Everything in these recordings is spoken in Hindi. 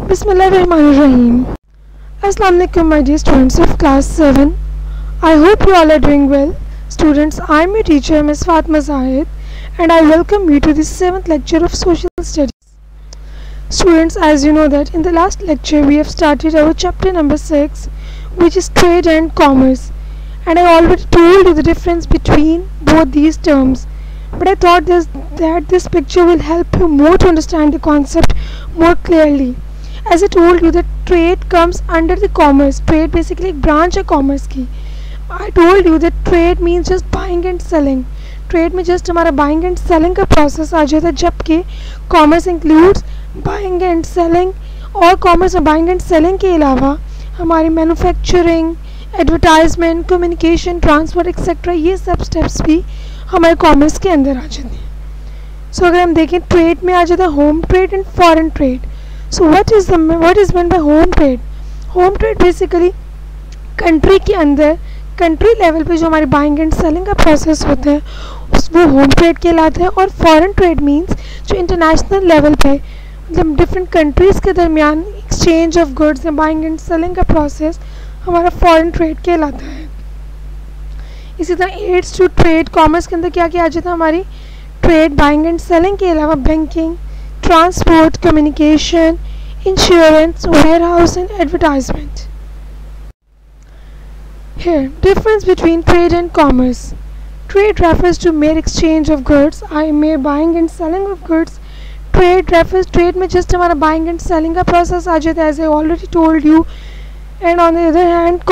Bismillahirrahmanirrahim. Assalamu alaikum my dear students of class 7. I hope you all are doing well. Students, I am your teacher Ms. Fatma Zahid and I welcome you to the 7th lecture of Social Studies. Students, as you know that in the last lecture we have started our chapter number 6, which is Trade and Commerce, and I already told you the difference between both these terms. But I thought that this picture will help you more to understand the concept more clearly. As I told you that trade comes under the commerce. Trade basically एक branch है commerce की. I told you that trade means just buying and selling. Trade में just हमारा buying and selling का process आ जाता है, जबकि commerce includes buying and selling, और commerce में buying and selling के अलावा हमारी manufacturing, advertisement, communication, transport etc. ये सब steps भी हमारे कॉमर्स के अंदर आ जाते हैं. सो अगर हम देखें ट्रेड में आ जाता है home trade and foreign trade. So what is mean by home trade? Home trade basically country के अंदर कंट्री लेवल पे जो हमारी बाइंग एंड सेलिंग का प्रोसेस होता है वो होम ट्रेड कहलाता है. और फॉरेन ट्रेड मीन्स जो इंटरनेशनल लेवल पे मतलब डिफरेंट कंट्रीज़ के दरमियान एक्सचेंज ऑफ गुड्स या बाइंग एंड सेलिंग का प्रोसेस हमारा फॉरेन ट्रेड कहलाता है. इसी तरह एड्स टू ट्रेड कॉमर्स के अंदर क्या क्या आ जाता है हमारी ट्रेड बाइंग एंड सेलिंग के अलावा banking, transport, communication, insurance, warehouse and advertisement. Here, difference between trade and commerce. Trade refers to mere exchange of goods, mere buying and selling of goods. Trade में just हमारा buying and selling का process आ जाता है, as I already told you. And on the other hand,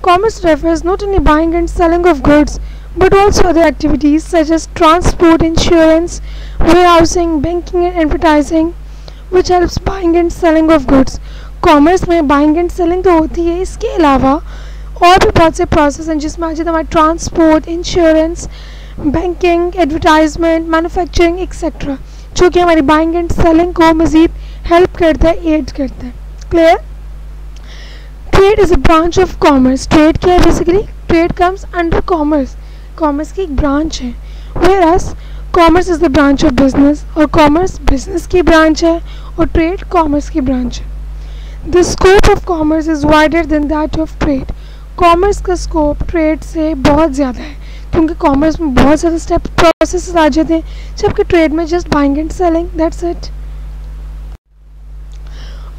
Commerce refers not only buying and selling of goods, but also other activities such as transport, insurance, warehousing, banking and advertising, which helps buying and selling of goods. Commerce में buying and selling तो होती है, इसके अलावा और भी बहुत से प्रोसेस हैं जिसमें आ जाता है हमारा transport, insurance, banking, advertisement, manufacturing etcetera, जो कि हमारी बाइंग एंड सेलिंग को मज़ीद हेल्प करता है, एड करता है. Clear? Trade is a branch of commerce. Trade क्या है basically? Trade comes under commerce. Commerce की एक ब्रांच है. Whereas commerce is the branch of business, और कॉमर्स बिजनेस की ब्रांच है और ट्रेड कॉमर्स की ब्रांच है. The scope of commerce is wider than that of trade. Commerce का स्कोप ट्रेड से बहुत ज़्यादा है, क्योंकि कॉमर्स में बहुत ज़्यादा स्टेप प्रोसेस आ जाते हैं, जबकि ट्रेड में just buying and selling, that's it.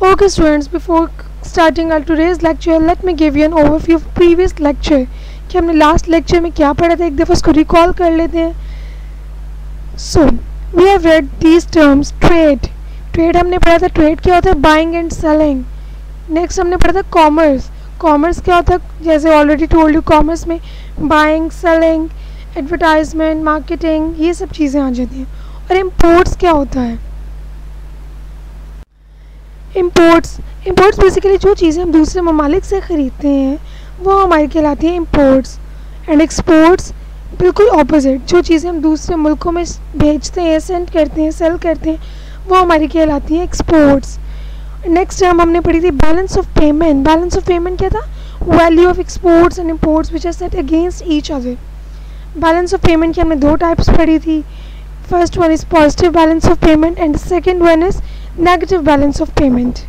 Okay students, before starting our today's lecture, let me give you an overview of previous lecture. कि हमने लास्ट लेक्चर में क्या पढ़ा था, एक दफ़ा उसको रिकॉल कर लेते हैं. So we have read these terms. Trade हमने पढ़ा था. ट्रेड क्या होता है? Buying and selling. नेक्स्ट हमने पढ़ा था कॉमर्स. कॉमर्स क्या होता है? जैसे ऑलरेडी टोल्ड यू, कॉमर्स में बाइंग, सेलिंग, एडवर्टाइजमेंट, मार्केटिंग, ये सब चीज़ें आ जाती हैं. और इम्पोर्ट्स क्या होता है? इम्पोर्ट्स बेसिकली जो चीज़ें हम दूसरे ममालिक से ख़रीदते हैं वो हमारी कहलाती हैं इम्पोर्ट्स. एंड एक्सपोर्ट्स बिल्कुल ऑपोजिट, जो चीज़ें हम दूसरे मुल्कों में भेजते हैं, सेंड करते हैं, सेल करते हैं, वो हमारी कहलाती हैं एक्सपोर्ट्स. नेक्स्ट टर्म हमने पढ़ी थी balance of payment. Balance of payment क्या था? Value of exports and imports which are set against each other. Balance of payment की हमने दो टाइप्स पढ़ी थी. First one is positive balance of payment and second one is negative balance of payment.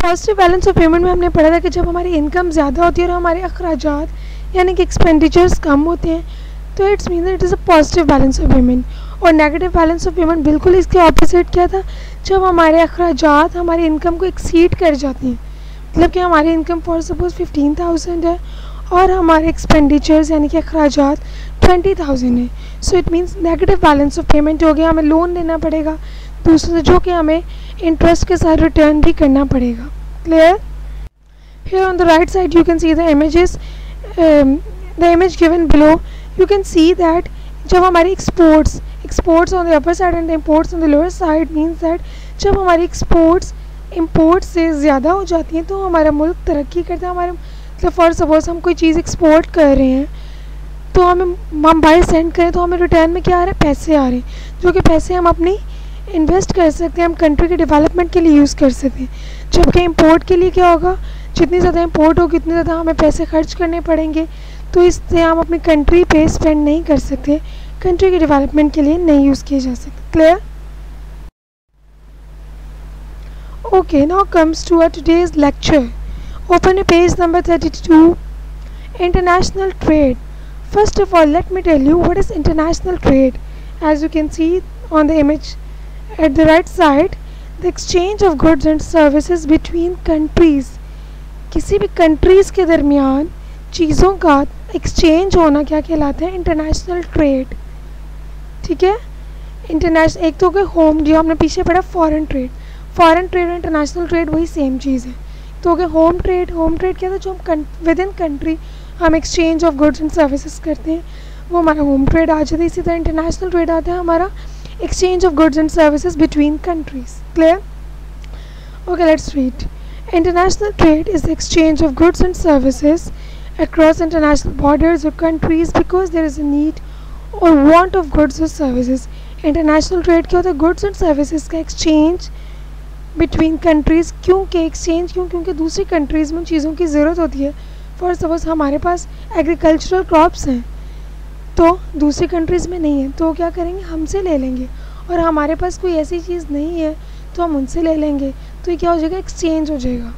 Positive balance of payment में हमने पढ़ा था कि जब हमारी इनकम ज़्यादा होती है और हमारे अखराजात यानी कि एक्सपेंडिचर्स कम होते हैं, तो it's mean it is a positive balance of payment. और नेगेटिव बैलेंस ऑफ पेमेंट बिल्कुल इसके ऑपोजिट क्या था? जब हमारे अखराजात हमारी इनकम को एक्सीड कर जाती हैं, मतलब कि हमारी इनकम फॉर सपोज 15,000 है और हमारे एक्सपेंडिचर्स यानी कि अखराजात 20,000 है. So it means negative balance of payment हो गया. हमें लोन लेना पड़ेगा दूसरों से, जो कि हमें इंटरेस्ट के साथ रिटर्न भी करना पड़ेगा. Clear? Here on the right side you can see the images, the image given below. You can see that जब हमारी exports on the upper side and imports on the lower side means that जब हमारी एक्सपोर्ट्स इम्पोर्ट से ज़्यादा हो जाती हैं तो हमारा मुल्क तरक्की करता है. हमारे मतलब फॉर सपोज हम कोई चीज़ एक्सपोर्ट कर रहे हैं तो हम बाहर सेंड करें तो हमें रिटर्न में क्या आ रहा है? पैसे आ रहे हैं, जो कि पैसे हम अपनी इन्वेस्ट कर सकते हैं, हम कंट्री के डेवलपमेंट के लिए यूज़ कर सकते हैं. जबकि इंपोर्ट के लिए क्या होगा? जितनी ज़्यादा इंपोर्ट होगी उतनी ज़्यादा हमें पैसे खर्च करने पड़ेंगे, तो इससे हम अपनी कंट्री पे स्पेंड नहीं कर सकते, कंट्री के डेवलपमेंट के लिए नहीं यूज़ किए जा सकते. Clear? Okay, now comes to our today's lecture. Open to page number 32. International trade. First of all, let me tell you what is international trade. As you can see on the image at the right side, the exchange of goods and services between countries. किसी भी कंट्रीज़ के दरमियान चीज़ों का एक्सचेंज होना क्या कहलाता है? International trade. ठीक है. इंटरनेशनल एक तो हो गया होम, जो हमने पीछे पढ़ा फॉरेन ट्रेड. फॉरेन ट्रेड और इंटरनेशनल ट्रेड वही सेम चीज़ है. तो हो गया होम ट्रेड. होम ट्रेड क्या था? जो हम विद इन कंट्री हम exchange of goods and services करते हैं, वो हमारा होम ट्रेड आ जाता है. इसी तरह इंटरनेशनल ट्रेड आता है हमारा exchange of goods and services between countries. Clear? Okay, let's read. International trade is the exchange of goods and services across international borders or countries because there is a need or want of goods or services. International trade क्या होता है? Goods and services का exchange between countries. क्यों के exchange? क्योंकि दूसरी countries में चीज़ों की ज़रूरत होती है. For suppose हमारे पास agricultural crops हैं तो दूसरी कंट्रीज़ में नहीं है, तो क्या करेंगे? हमसे ले लेंगे. और हमारे पास कोई ऐसी चीज़ नहीं है तो हम उनसे ले लेंगे. तो ये क्या हो जाएगा? एक्सचेंज हो जाएगा.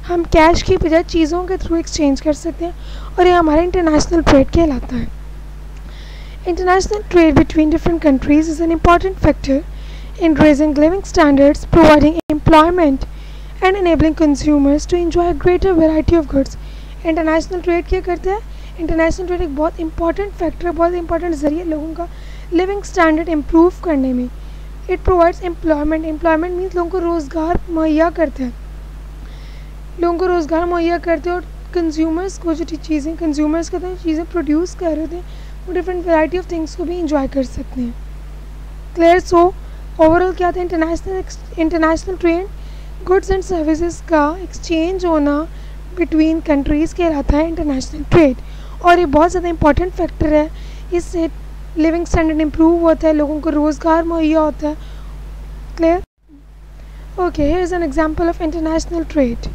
हम कैश की बजाय चीज़ों के थ्रू एक्सचेंज कर सकते हैं और ये हमारा इंटरनेशनल ट्रेड कहलाता है. International trade between different countries is an important factor in raising living standards, providing employment and enabling consumers to enjoy greater variety of goods. International trade क्या करता है? इंटरनेशनल ट्रेड एक बहुत इंपॉर्टेंट फैक्टर, बहुत इंपॉर्टेंट ज़रिए लोगों का लिविंग स्टैंडर्ड इम्प्रूव करने में. It provides employment. Employment means लोगों को रोज़गार मुहैया करते हैं. लोगों को रोज़गार मुहैया करते हैं और कंज्यूमर्स को जो चीज़ें कंज्यूमर्स कहते हैं चीज़ें प्रोड्यूस कर रहे थे वो डिफरेंट वैरायटी ऑफ थिंग्स को भी इंजॉय कर सकते हैं. क्लियर? सो ओवरऑल क्या था? International trade goods and services का एक्सचेंज होना बिटवीन कंट्रीज़ कहलाता है इंटरनेशनल ट्रेड. और ये बहुत ज़्यादा इंपॉर्टेंट फैक्टर है. इससे लिविंग स्टैंडर्ड इम्प्रूव होता है, लोगों को रोज़गार मुहैया होता है. Clear? Okay, here is an example of international trade.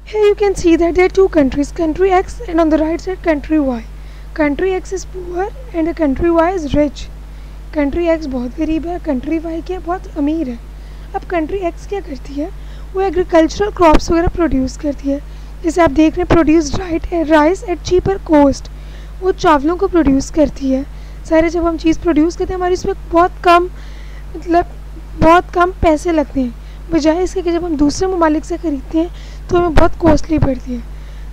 Here you can see that there are two countries, country X and on the right side country Y. Country X is poor and the country Y is rich. Country X बहुत गरीब है, country Y क्या बहुत अमीर है. अब country X क्या करती है? वो एग्रीकल्चरल क्रॉप्स वगैरह प्रोड्यूस करती है. जैसे आप देख रहे हैं produce rice at cheaper cost. वो चावलों को प्रोड्यूस करती है. सारे जब हम चीज़ प्रोड्यूस करते हैं हमारी इसमें बहुत कम पैसे लगते हैं, बजाय इसके कि जब हम दूसरे ममालिक से ख़रीदते हैं तो हमें बहुत कॉस्टली पड़ती है.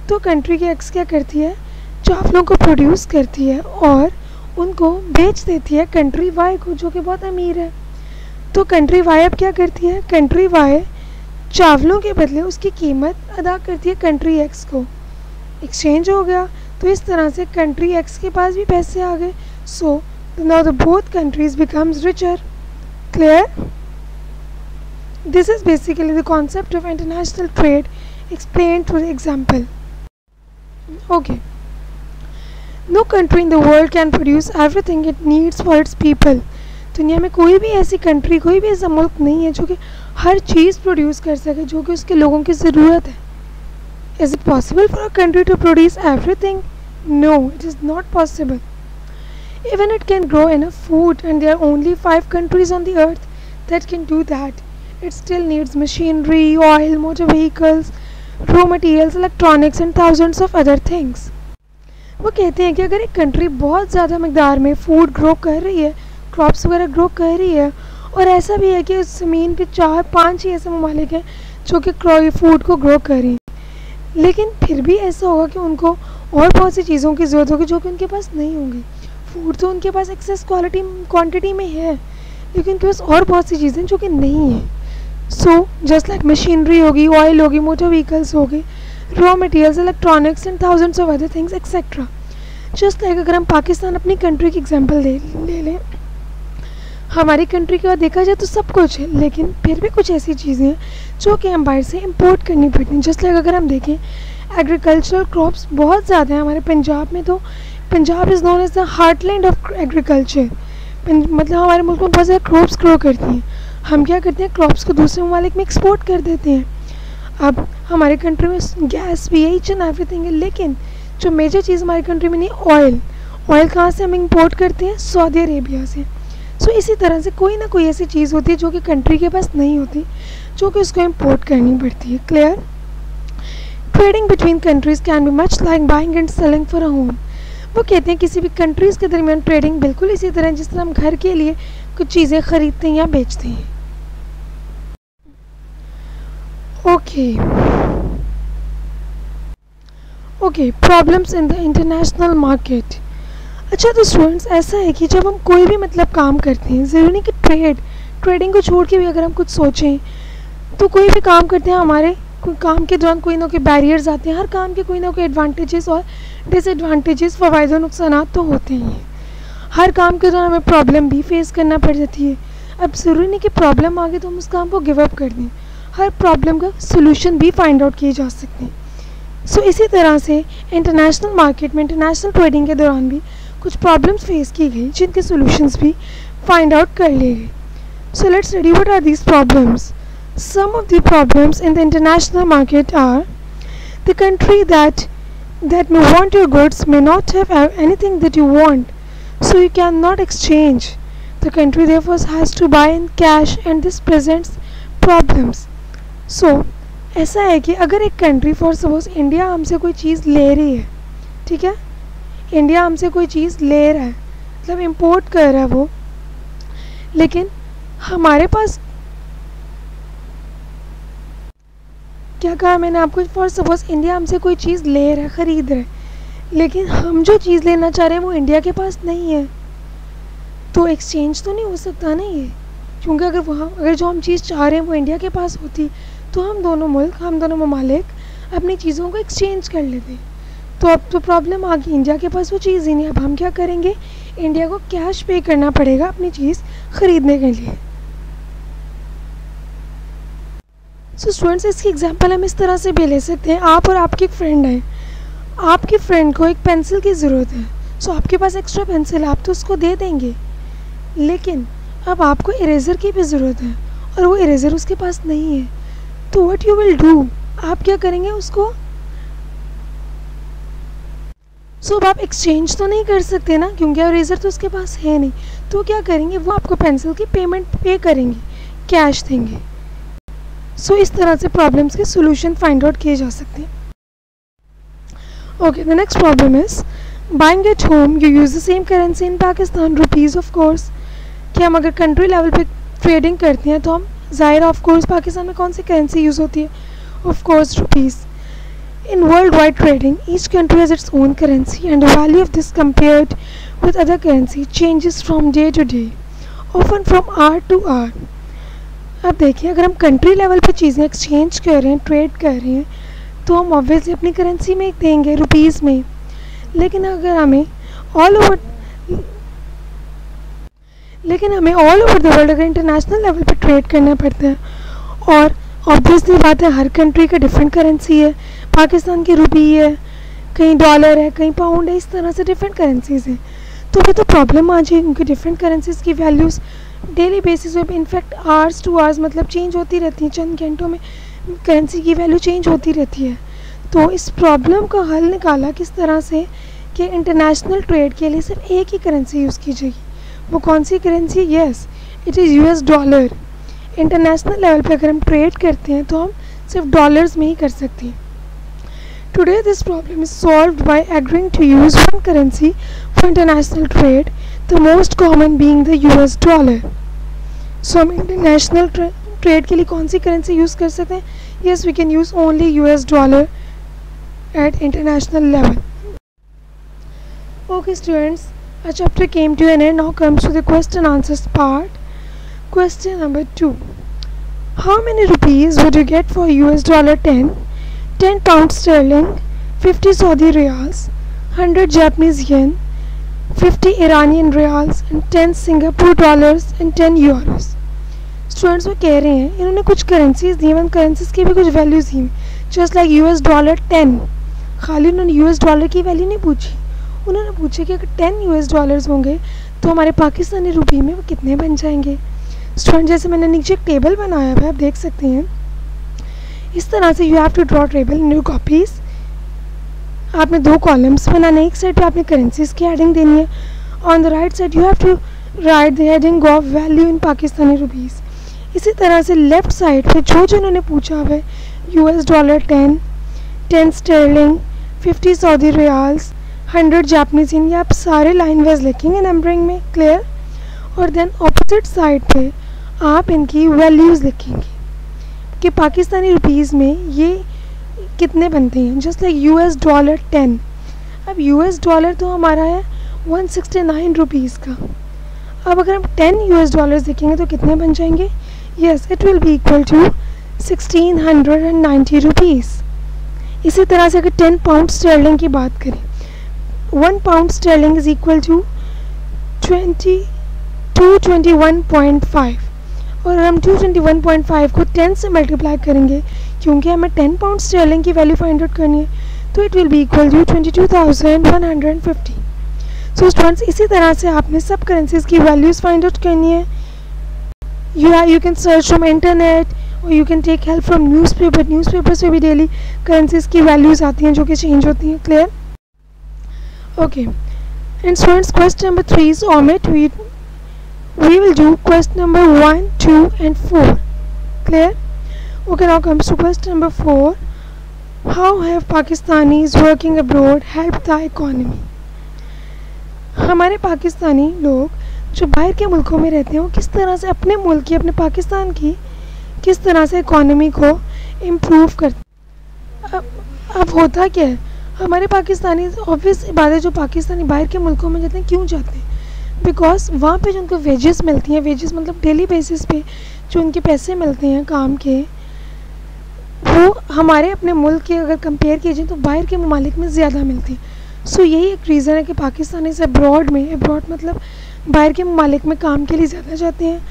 तो कंट्री के एक्स क्या करती है? चावलों को प्रोड्यूस करती है और उनको बेच देती है कंट्री वाई को, जो कि बहुत अमीर है. तो कंट्री वाई अब क्या करती है? कंट्री वाई चावलों के बदले उसकी कीमत अदा करती है कंट्री एक्स को. एक्सचेंज हो गया. तो इस तरह से कंट्री एक्स के पास भी पैसे आ गए. So now the both countries becomes richer. Clear? This is basically the concept of international trade explained through the example. Okay. No country in the world can produce everything it needs for its people. दुनिया में कोई भी ऐसी कंट्री, कोई भी ऐसा मुल्क नहीं है जो कि हर चीज़ प्रोड्यूस कर सके जो कि उसके लोगों की ज़रूरत है. Is it possible for a country to produce everything? No, it is not possible. Even it can grow enough food and there are only 5 countries on the earth that can do that. It still needs machinery, oil, motor vehicles, raw materials, electronics and thousands of other things. वो कहते हैं कि अगर एक कंट्री बहुत ज़्यादा मकदार में फूड ग्रो कर रही है, क्रॉप्स वगैरह ग्रो कर रही है, और ऐसा भी है कि उस ज़मीन पे 4-5 ही ऐसे ममालिक हैं जो कि फूड को ग्रो कर रही हैं, लेकिन फिर भी ऐसा होगा कि उनको और बहुत सी चीज़ों की ज़रूरत होगी जो कि उनके पास नहीं होंगी. फूड तो उनके पास एक्सेस क्वांटिटी में है, लेकिन उनके पास और बहुत सी चीज़ें जो कि नहीं हैं. सो जस्ट लाइक मशीनरी होगी, ऑयल होगी, मोटर व्हीकल्स होगी, raw materials, electronics and thousands of other things etcetera. Just like अगर हम पाकिस्तान अपनी कंट्री की एग्जांपल ले लें, हमारी कंट्री के बाद देखा जाए तो सब कुछ है, लेकिन फिर भी कुछ ऐसी चीज़ें हैं जो कि हम बाहर से इंपोर्ट करनी पड़ती हैं. जस्ट लाइक अगर हम देखें एग्रीकल्चरल क्रॉप्स बहुत ज़्यादा हैं हमारे पंजाब में. तो Punjab is known as the heartland of agriculture. मतलब हमारे मुल्क में बहुत ज़्यादा क्रॉप्स ग्रो करती हैं. हम क्या करते हैं? क्रॉप्स को दूसरे ममालिक में एक्सपोर्ट कर देते हैं. अब हमारे कंट्री में गैस भी है, ईच एंड एवरीथिंग है, लेकिन जो मेजर चीज़ हमारी कंट्री में नहीं, ऑयल. ऑयल कहाँ से हम इंपोर्ट करते हैं? सऊदी अरेबिया से. सो इसी तरह से कोई ना कोई ऐसी चीज़ होती है जो कि कंट्री के पास नहीं होती, जो कि उसको इम्पोर्ट करनी पड़ती है। Clear? Trading between countries can be much like buying and selling for a home. वो कहते हैं किसी भी कंट्रीज़ के दरमियान ट्रेडिंग बिल्कुल इसी तरह जिस तरह हम घर के लिए कुछ चीज़ें खरीदते हैं या बेचते हैं। Okay, problems in the international market. अच्छा, तो स्टूडेंट्स ऐसा है कि जब हम कोई भी मतलब काम करते हैं, ज़रूरी नहीं कि ट्रेडिंग को छोड़ के भी अगर हम कुछ सोचें तो कोई भी काम करते हैं, हमारे काम के दौरान कोई ना कोई बैरियर्स आते हैं। हर काम के कोई ना कोई एडवांटेजेस और डिसएडवांटेजेस, फ़वाइद और नुकसानात तो होते ही हैं। हर काम के दौरान हमें प्रॉब्लम भी फेस करना पड़ जाती है। अब ज़रूरी नहीं कि प्रॉब्लम आ गई तो हम उस काम को गिव अप कर दें, हर प्रॉब्लम का सोल्यूशन भी फाइंड आउट किए जा सकते हैं। सो इसी तरह से इंटरनेशनल मार्केट में इंटरनेशनल ट्रेडिंग के दौरान भी कुछ प्रॉब्लम्स फेस की गई जिनके सोल्यूशंस भी फाइंड आउट कर लिए गए। So let's study what are these problems. Some of the problems in the international market are the country that may want your goods may not have anything that you want, so you cannot exchange. The country therefore has to buy in cash and this presents problems. So ऐसा है कि अगर एक कंट्री, फॉर सपोज इंडिया हमसे कोई चीज़ ले रही है, ठीक है, इंडिया हमसे कोई चीज़ ले रहा है, मतलब इम्पोर्ट कर रहा है वो, लेकिन हमारे पास, क्या कहा मैंने आपको, फॉर सपोज इंडिया हमसे कोई चीज़ ले रहा है, ख़रीद रहा है, लेकिन हम जो चीज़ लेना चाह रहे हैं वो इंडिया के पास नहीं है, तो एक्सचेंज तो नहीं हो सकता ना ये, क्योंकि अगर जो हम चीज़ चाह रहे हैं वो इंडिया के पास होती तो हम दोनों ममालिक अपनी चीज़ों को एक्सचेंज कर लेते। तो अब तो प्रॉब्लम आ गई, इंडिया के पास वो चीज़ ही नहीं। अब हम क्या करेंगे, इंडिया को कैश पे करना पड़ेगा अपनी चीज़ ख़रीदने के लिए। सो स्टूडेंट्स, इसकी एग्जांपल हम इस तरह से भी ले सकते हैं। आप और आपकी फ्रेंड हैं, आपके फ्रेंड को एक पेंसिल की ज़रूरत है, सो आपके पास एक्स्ट्रा पेंसिल, आप तो उसको दे देंगे, लेकिन अब आपको इरेज़र की भी ज़रूरत है और वो इरेज़र उसके पास नहीं है, तो व्हाट यू विल डू, आप क्या करेंगे उसको। सो अब आप एक्सचेंज तो नहीं कर सकते ना, क्योंकि इरेज़र तो उसके पास है नहीं, तो क्या करेंगे, वो आपको पेंसिल की पेमेंट पे करेंगे, कैश देंगे। सो इस तरह से प्रॉब्लम्स के सोल्यूशन फाइंड आउट किए जा सकते हैं। Okay, the next problem is buying at home you use the same currency in Pakistan, rupees of course. कि हम अगर कंट्री लेवल पे ट्रेडिंग करते हैं तो हम ज़ाहिर ऑफ कोर्स पाकिस्तान में कौन सी करेंसी यूज़ होती है, of course rupees. In worldwide trading, each country has its own currency and the value of this compared with other currency changes from day to day, often from hour to hour. अब देखिए, अगर हम कंट्री लेवल पे चीज़ें एक्सचेंज कर रहे हैं, ट्रेड कर रहे हैं, तो हम ऑब्वियसली अपनी करेंसी में देंगे, रुपीज़ में। लेकिन अगर हमें ऑल ओवर द वर्ल्ड अगर इंटरनेशनल लेवल पे ट्रेड करना पड़ता है, और ऑब्वियसली बात है हर कंट्री का डिफरेंट करेंसी है, पाकिस्तान की रुपी है, कहीं डॉलर है, कहीं पाउंड है, इस तरह से डिफरेंट करेंसीज़ हैं, तो फिर तो प्रॉब्लम आ जाएगी, क्योंकि डिफरेंट करेंसीज़ की वैल्यूज़ डेली बेसिस पे, इनफैक्ट आवर्स टू आवर्स मतलब चेंज होती रहती हैं, चंद घंटों में करेंसी की वैल्यू चेंज होती रहती है। तो इस प्रॉब्लम का हल निकाला किस तरह से कि इंटरनेशनल ट्रेड के लिए सिर्फ एक ही करेंसी यूज़ की जाएगी। वो कौन सी currency? Yes, it is US dollar. International level पे अगर हम ट्रेड करते हैं तो हम सिर्फ डॉलर्स में ही कर सकते हैं। Today this problem is solved by agreeing to use one currency for international trade, the most common being the US dollar. So हम इंटरनेशनल ट्रेड के लिए कौन सी करेंसी यूज़ कर सकते हैं? Yes, we can use only US dollar at international level. Okay students, our chapter came to an end. Now comes to the question answers part. Question number 2. How many rupees would you get for US dollar 10 pounds sterling, 50 Saudi riyals, 100 Japanese yen, 50 Iranian riyals and 10 Singapore dollars and 10 euros. Students वो कह रहे हैं, इन्होंने कुछ करेंसीज दी, उन करेंसीज की भी कुछ वैल्यूज़ दी, जस्ट लाइक US डॉलर 10। खाली उन्होंने US डॉलर की वैल्यू नहीं पूछी, उन्होंने पूछा कि अगर 10 US डॉलर्स होंगे तो हमारे पाकिस्तानी रुपये में वो कितने बन जाएंगे। स्टूडेंट जैसे मैंने नीचे एक टेबल बनाया हुआ है, आप देख सकते हैं इस तरह से। You have to draw table in your copies. आपने 2 कॉलम्स बनाने, एक साइड पे आपने करेंसीज की हेडिंग देनी है, on the right side you have to write the heading of value in Pakistani rupees. इसी तरह से लेफ़्ट साइड पे जो जिन्होंने पूछा हुआ है US dollar 10, 10 sterling, 50 Saudi riyals, 100 Japanese yen, ये आप सारे लाइन वाइज लिखेंगे नंबरिंग में, क्लियर। और देन ऑपोजिट साइड पे आप इनकी वैल्यूज़ लिखेंगे कि पाकिस्तानी रुपीज़ में ये कितने बनते हैं। जस्ट लाइक US डॉलर 10, अब US डॉलर तो हमारा है 169 रुपीज़ का। अब अगर हम 10 US डॉलर्स देखेंगे तो कितने बन जाएंगे? Yes, it will be equal to 1690 rupees. इसी तरह से अगर 10 पाउंड स्टर्लिंग की बात करें, 1 pound sterling is equal to 221.5, और हम 221.5 को 10 से मल्टीप्लाई करेंगे क्योंकि हमें 10 पाउंड स्टर्लिंग की वैल्यू फाइंड आउट करनी है, तो it will be equal to 22,150। So students, इसी तरह से आपने सब करेंसीज की वैल्यूज़ फाइंड आउट करनी है। You can search from internet और you can take help from newspaper से भी डेली करेंसीज की वैल्यूज़ आती हैं जो कि चेंज होती हैं, clear. Okay, and students, question number 3 is omit. We will do question number 1, 2 and 4, clear. Okay, now comes to question number 4. How have Pakistanis working abroad helped the economy? हमारे पाकिस्तानी लोग जो बाहर के मुल्कों में रहते हैं वो किस तरह से अपने मुल्क की, अपने पाकिस्तान की किस तरह से इकोनॉमी को इम्प्रूव करते। अब होता क्या है, हमारे पाकिस्तानी ऑब्वियस बात है, जो पाकिस्तानी बाहर के मुल्कों में जाते हैं, क्यों जाते हैं? बिकॉज वहाँ पे जो उनको वेजेस मिलती हैं, वेजेस मतलब डेली बेसिस पे जो उनके पैसे मिलते हैं काम के, वो हमारे अपने मुल्क के अगर कंपेयर किए जाए तो बाहर के ममालिक में ज़्यादा मिलती है। सो यही एक रीज़न है कि पाकिस्तानी से अब्रॉड मतलब बाहर के ममालिक में काम के लिए ज़्यादा जाते हैं।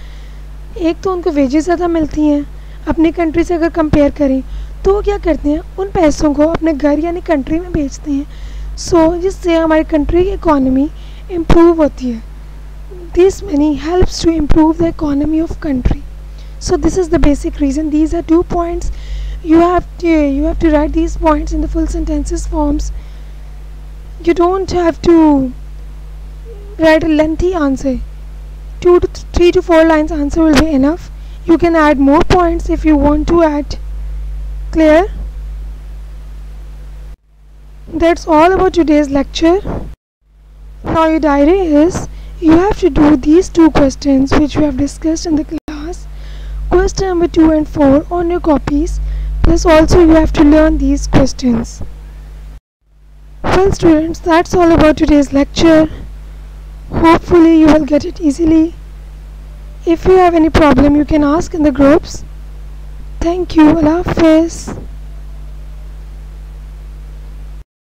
एक तो उनको वेजेस ज़्यादा मिलती हैं अपनी कंट्री से अगर कंपेयर करें, तो वो क्या करते हैं, उन पैसों को अपने घर यानी कंट्री में भेजते हैं। सो जिससे हमारी कंट्री की इकॉनमी इम्प्रूव होती है। This money helps to improve the economy of country. So this is the basic reason. These are 2 points. You have to write these points in the full sentences forms. You don't have to write a lengthy answer. 3 to 4 lines answer will be enough. You can add more points if you want to add. Clear? That's all about today's lecture. Now your diary is, you have to do these 2 questions which we have discussed in the class, question number 2 and 4 on your copies, plus also you have to learn these questions. Well students, that's all about today's lecture. Hopefully you will get it easily. If you have any problem, you can ask in the groups. Thank you. Allah Hafiz.